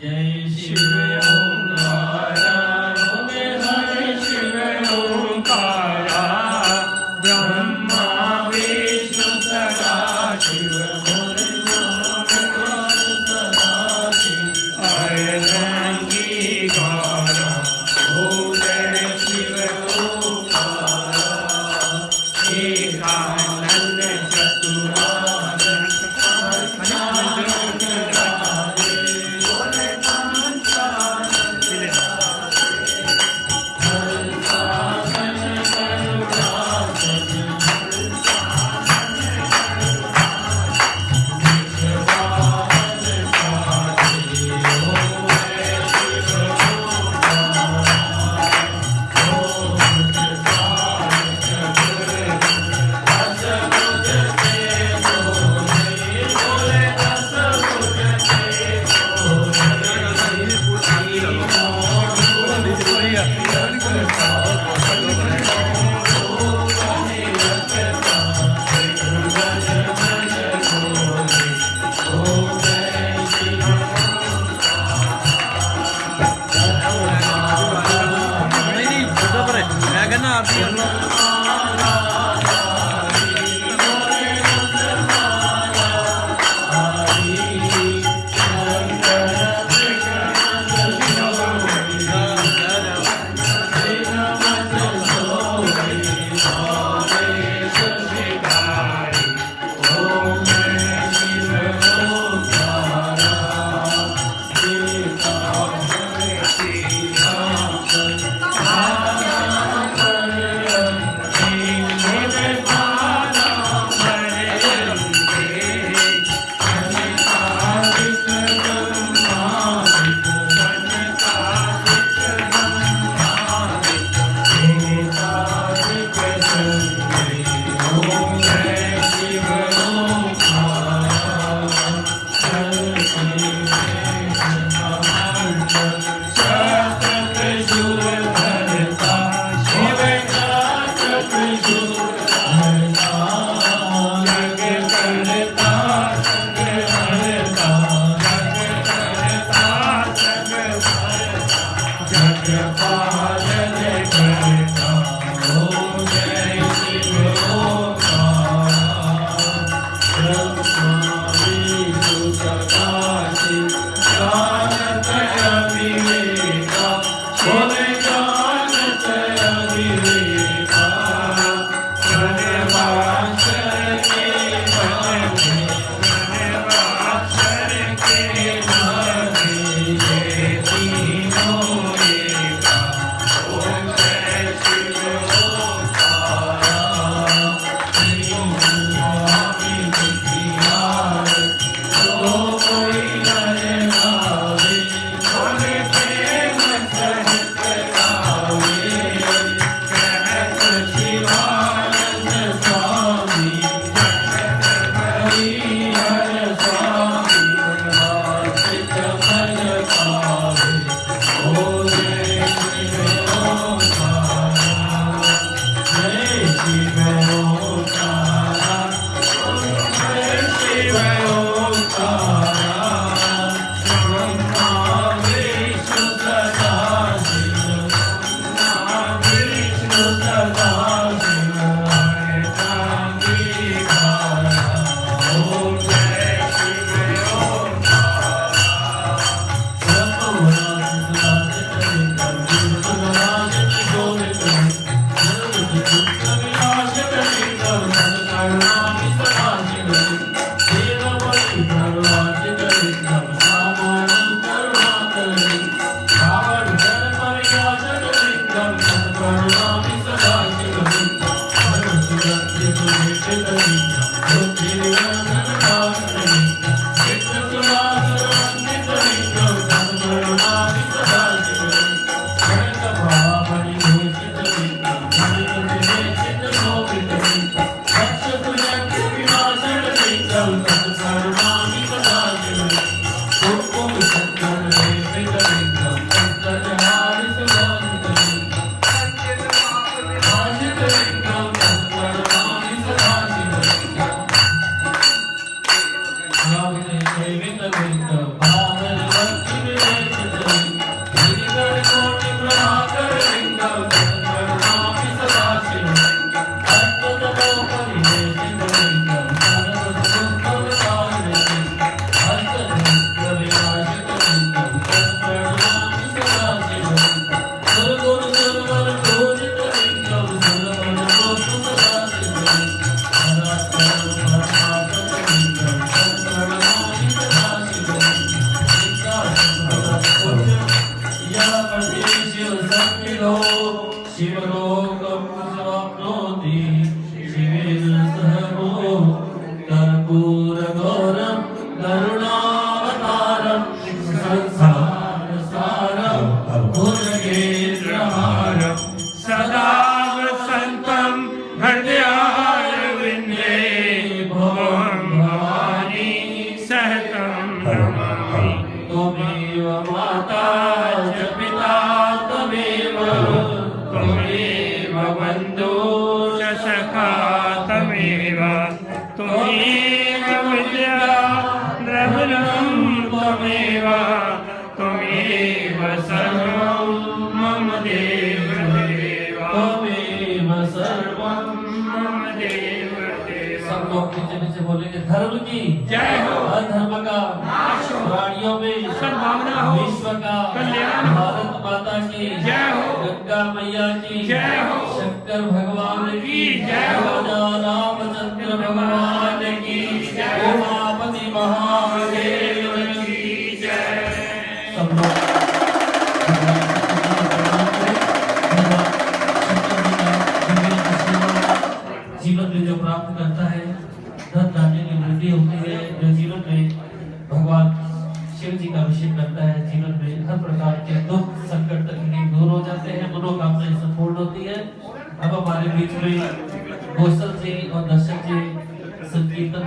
जय शिव ओंकारा बोले हरे शिव ओंकारा ब्रह्मा विष्णु सदा शिव बोले सदा शिव अंगीकारा बोले Shiv Omkara एकानंद Chaturanand Ram Devi Govinda Bhavan Bhakti त्वमेव विद्या द्रविणं त्वमेव त्वमेव सर्वं मम देव देव त्वमेव सर्वं मम देव देव। सब लोग नीचे नीचे बोलेंगे धर्म की जय हो, अधर्म का नाश हो, प्राणियों में सद्भावना हो, विश्व का कल्याण हो, भारत माता की जय हो, गंगा मैया की जय हो, शंकर भगवान की जय हो, राजा रामचंद्र भगवान की जय हो, उमापति महादेव की जय। सब लोग जीवन में जो प्राप्त करता है धन धान्य की वृद्धि होती है, जो जीवन में भगवान शिव जी का अभिषेक करता है, जीवन में हर प्रकार के दुख संकट तकलीफ दूर हो जाते हैं, मनोकामनाएं संपूर्ण होती है। अब हमारे बीच में गोसल जी और दर्शक जी संकीर्तन